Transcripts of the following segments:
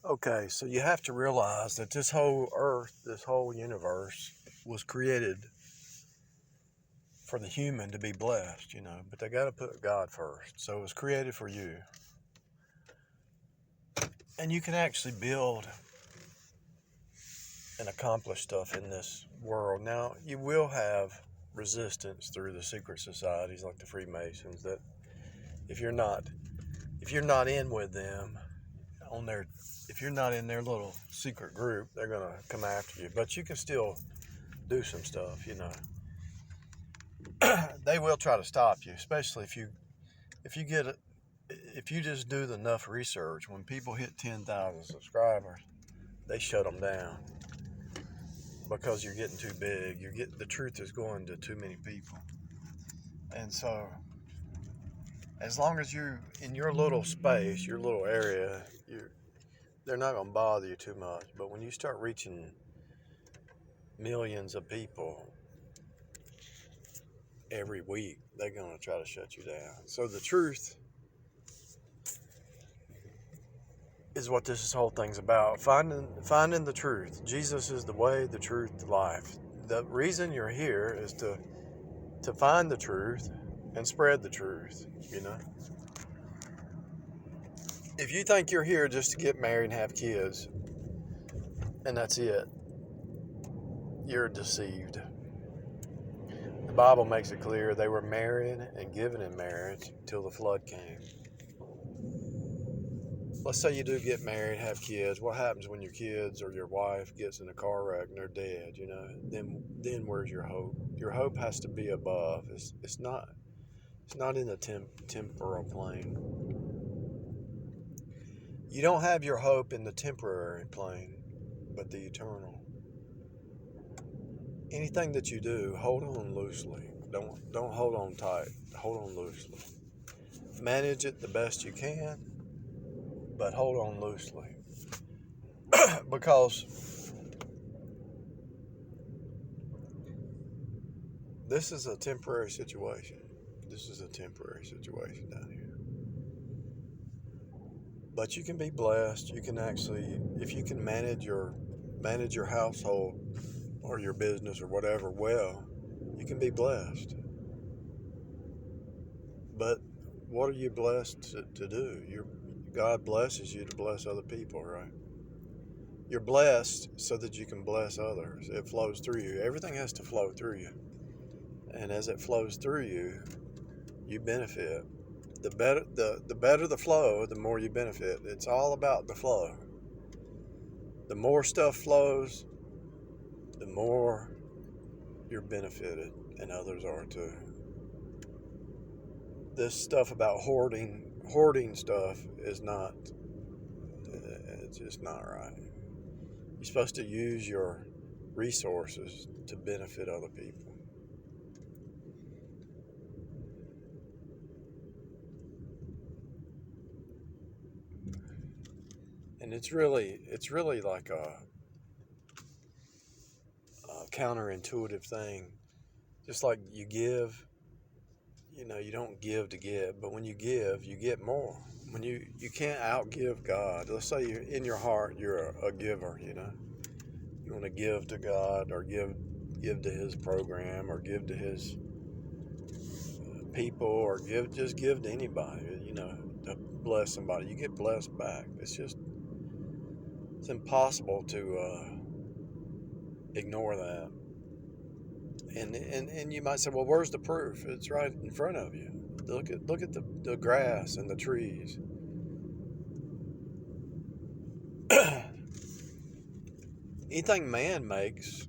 Okay, so you have to realize that this whole earth, this whole universe was created for the human to be blessed, but they got to put God first. So it was created for you. And you can actually build and accomplish stuff in this world. Now, you will have resistance through the secret societies like the Freemasons that if you're not in with them on their if you're not in their little secret group, they're going to come after you. But you can still do some stuff. They will try to stop you, especially if you get if you just do enough research. When people hit 10,000 subscribers, they shut them down because you're getting too big. The truth is going to too many people, and so as long as you in your little space, your little area, they're not going to bother you too much. But when you start reaching millions of people every week, they're going to try to shut you down. So the truth is what this whole thing's about. Finding the truth. Jesus is the way, the truth, the life. The reason you're here is to find the truth and spread the truth. If you think you're here just to get married and have kids and that's it, you're deceived. The Bible makes it clear they were married and given in marriage till the flood came. Let's say you do get married, have kids. What happens when your kids or your wife gets in a car wreck and they're dead? Then where's your hope? Your hope has to be above. It's not in the temporal plane. You don't have your hope in the temporary plane, but the eternal. Anything that you do, hold on loosely. Don't hold on tight. Hold on loosely. Manage it the best you can, but hold on loosely. Because this is a temporary situation. This is a temporary situation down here. But you can be blessed. You can actually, if you can manage your household or your business or whatever well, you can be blessed. But what are you blessed to do? God blesses you to bless other people, right? You're blessed so that you can bless others. It flows through you. Everything has to flow through you. And as it flows through you, you benefit. The better the flow, the more you benefit. It's all about the flow. The more stuff flows, the more you're benefited, and others are too. This stuff about hoarding stuff is not, it's just not right. You're supposed to use your resources to benefit other people. And it's really like a counterintuitive thing. Just like you give, you don't give to give, but when you give, you get more. When you can't outgive God. Let's say you're in your heart, you're a giver. You want to give to God or give to His program or give to His people or just give to anybody. To bless somebody, you get blessed back. It's impossible to ignore that. And you might say, well, where's the proof? It's right in front of you. Look at the grass and the trees. Anything man makes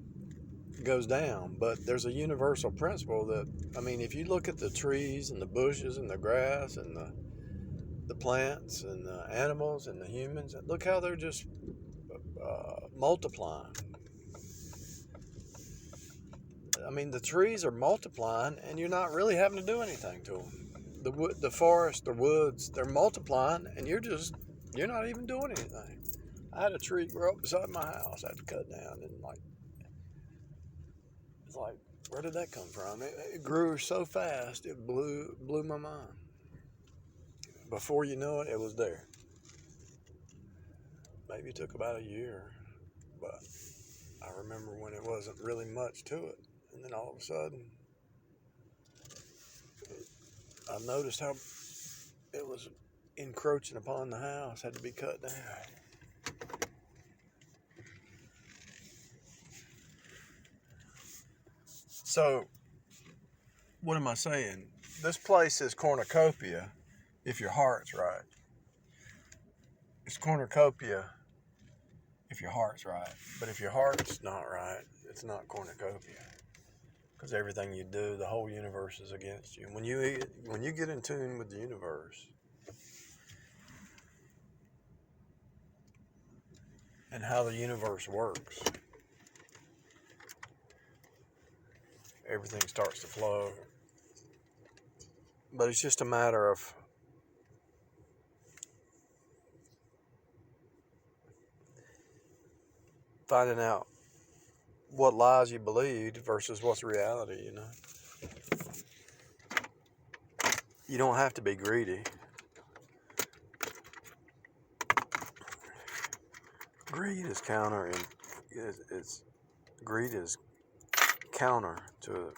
goes down, but there's a universal principle that, if you look at the trees and the bushes and the grass and the plants and the animals and the humans, look how they're just multiplying. The trees are multiplying, and you're not really having to do anything to them. The forest, the woods, they're multiplying, and you're not even doing anything. I had a tree grow up beside my house. I had to cut down, and it's like, where did that come from? It grew so fast, it blew my mind. Before you know it, it was there. maybe it took about a year, but I remember when it wasn't really much to it. And then all of a sudden, I noticed how it was encroaching upon the house, had to be cut down. So, what am I saying? This place is cornucopia if your heart's right. It's cornucopia if your heart's right. But if your heart's not right, it's not cornucopia. Because everything you do, the whole universe is against you. When you get in tune with the universe and how the universe works, everything starts to flow. But it's just a matter of finding out what lies you believed versus what's reality, You don't have to be greedy. Greed is greed is counter to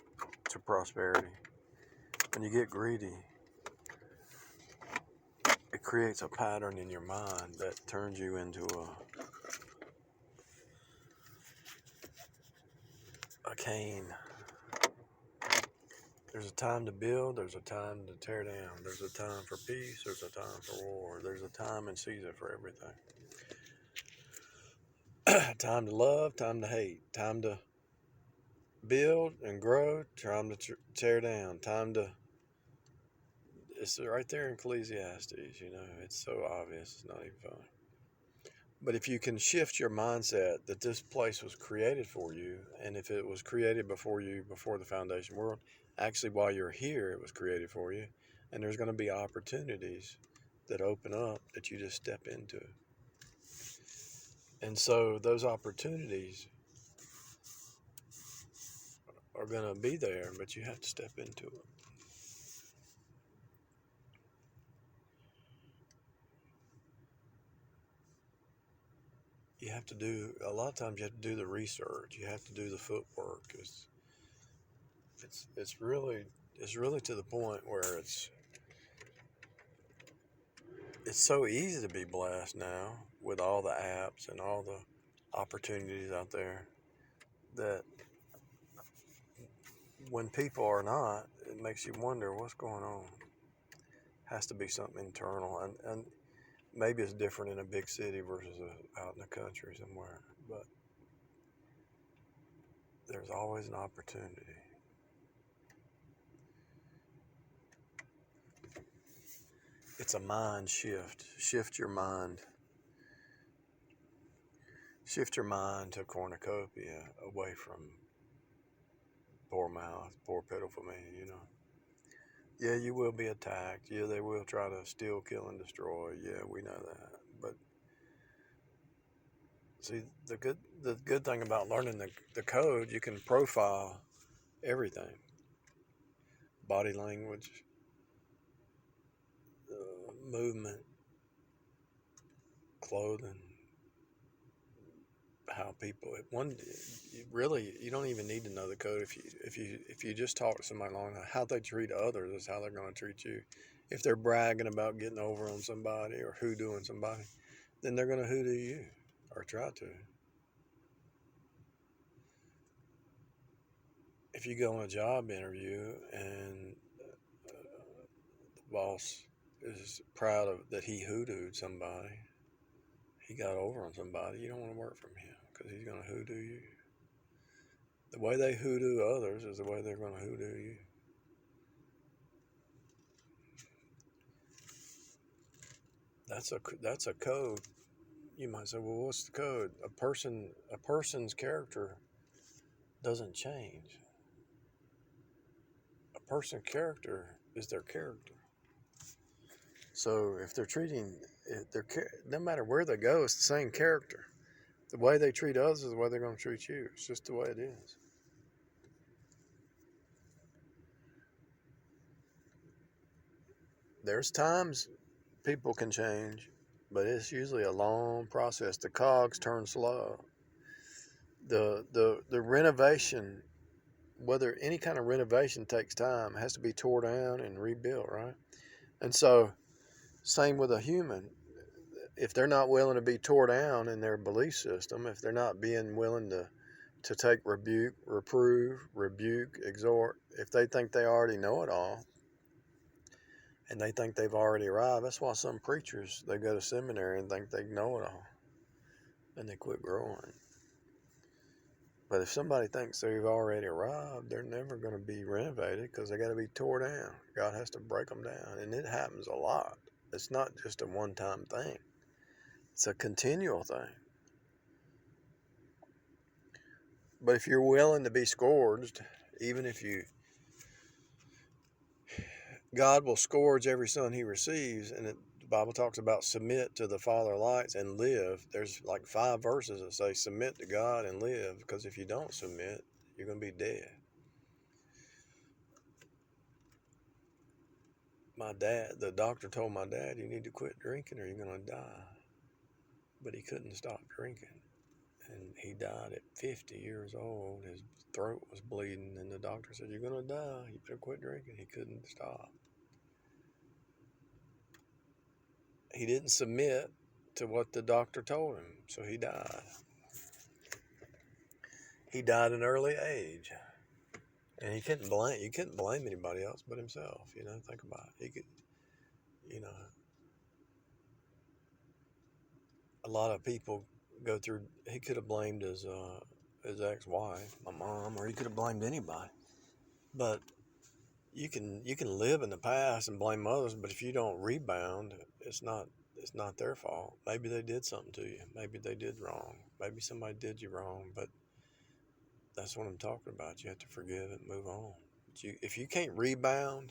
prosperity. When you get greedy, it creates a pattern in your mind that turns you into a Cain. There's a time to build, there's a time to tear down, there's a time for peace, there's a time for war, there's a time and season for everything. Time to love, time to hate, time to build and grow, time to tear down, it's right there in Ecclesiastes, it's so obvious, it's not even funny. But if you can shift your mindset that this place was created for you, and if it was created before the foundation world, actually while you're here, it was created for you, and there's going to be opportunities that open up that you just step into. And so those opportunities are going to be there, but you have to step into it. A lot of times you have to do the research, you have to do the footwork. It's really to the point where it's so easy to be blessed now with all the apps and all the opportunities out there that when people are not, it makes you wonder what's going on. Has to be something internal, and maybe it's different in a big city versus out in the country somewhere, but there's always an opportunity. It's a mind shift. Shift your mind to cornucopia, away from poor mouth, poor pitiful me, Yeah, you will be attacked. Yeah, they will try to steal, kill, and destroy. Yeah, we know that. But see, the good thing about learning the code, you can profile everything. Body language, movement, clothing, how people. You don't even need to know the code if you just talk to somebody long enough. How they treat others is how they're going to treat you. If they're bragging about getting over on somebody or hoodooing somebody, then they're going to hoodoo you or try to. If you go on a job interview and the boss is proud of that he hoodooed somebody, he got over on somebody, you don't want to work for him because he's going to hoodoo you. The way they hoodoo others is the way they're going to hoodoo you. That's a code. You might say, well, what's the code? A person's character doesn't change. A person's character is their character. So if they're no matter where they go, it's the same character. The way they treat others is the way they're going to treat you. It's just the way it is. There's times people can change, but it's usually a long process. The cogs turn slow. The renovation, whether any kind of renovation takes time, has to be tore down and rebuilt, right? And so, same with a human. If they're not willing to be tore down in their belief system, if they're not being willing to take rebuke, reprove, rebuke, exhort, if they think they already know it all and they think they've already arrived, that's why some preachers, they go to seminary and think they know it all and they quit growing. But if somebody thinks they've already arrived, they're never going to be renovated because they got to be tore down. God has to break them down, and it happens a lot. It's not just a one-time thing. It's a continual thing. But if you're willing to be scourged, even if God will scourge every son he receives, and the Bible talks about submit to the Father lights and live. There's like 5 verses that say submit to God and live, because if you don't submit, you're going to be dead. My dad, the doctor told my dad, you need to quit drinking or you're going to die. But he couldn't stop drinking. And he died at 50 years old. His throat was bleeding, and the doctor said, you're going to die. You better quit drinking. He couldn't stop. He didn't submit to what the doctor told him, so he died. He died at an early age. And you couldn't blame anybody else but himself, think about it. He could, a lot of people go through, he could have blamed his ex-wife, my mom, or he could have blamed anybody. But you can live in the past and blame others, but if you don't rebound, it's not their fault. Maybe they did something to you. Maybe they did wrong. Maybe somebody did you wrong, but that's what I'm talking about. You have to forgive and move on. But if you can't rebound,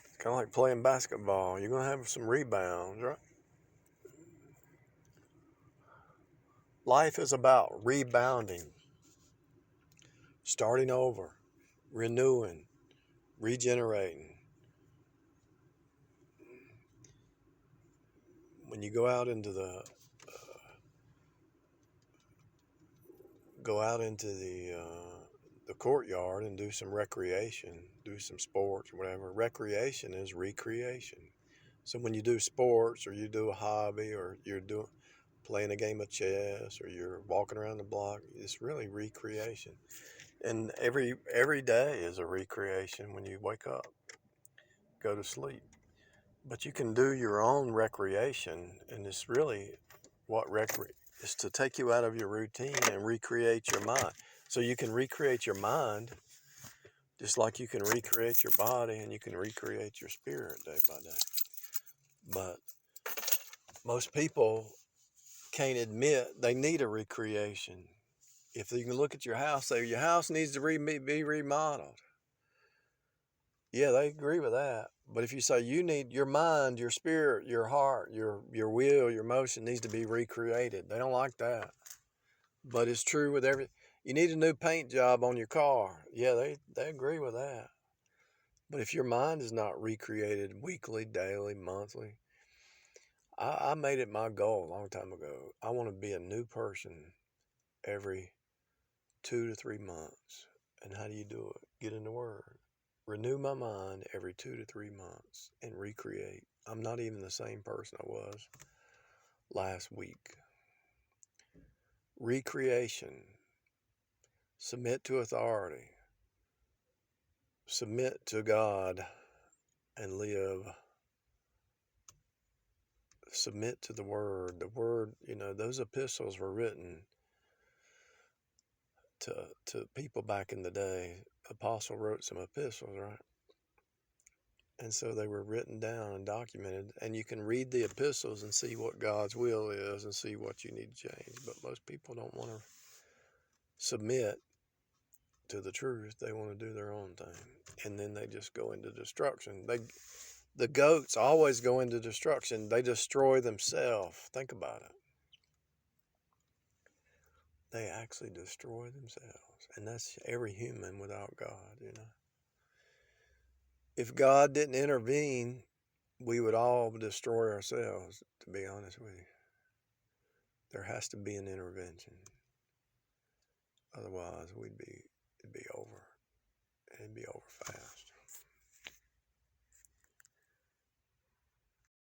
it's kind of like playing basketball. You're going to have some rebounds, right? Life is about rebounding, starting over, renewing, regenerating. When you go out into the courtyard and do some recreation, do some sports, whatever. Recreation is recreation. So when you do sports, or you do a hobby, or you're playing a game of chess, or you're walking around the block, it's really recreation. And every day is a recreation when you wake up, go to sleep. But you can do your own recreation, and it's really what is to take you out of your routine and recreate your mind. So you can recreate your mind just like you can recreate your body and you can recreate your spirit day by day. But most people can't admit they need a recreation. If you can look at your house, say your house needs to be remodeled. Yeah, they agree with that. But if you say you need your mind, your spirit, your heart, your will, your emotion needs to be recreated, they don't like that. But it's true with you need a new paint job on your car. Yeah, they agree with that. But if your mind is not recreated weekly, daily, monthly, I made it my goal a long time ago. I want to be a new person every 2 to 3 months. And how do you do it? Get in the Word. Renew my mind every 2 to 3 months and recreate. I'm not even the same person I was last week. Recreation. Submit to authority. Submit to God and live. Submit to the Word. The Word, those epistles were written to people back in the day. Apostle wrote some epistles, right? And so they were written down and documented, and you can read the epistles and see what God's will is and see what you need to change. But most people don't want to submit to the truth. They want to do their own thing, and then they just go into destruction. The goats always go into destruction. They destroy themselves. Think about it. They actually destroy themselves, and that's every human without God, if God didn't intervene, we would all destroy ourselves, to be honest with you. There has to be an intervention. Otherwise, it'd be over. It'd be over fast.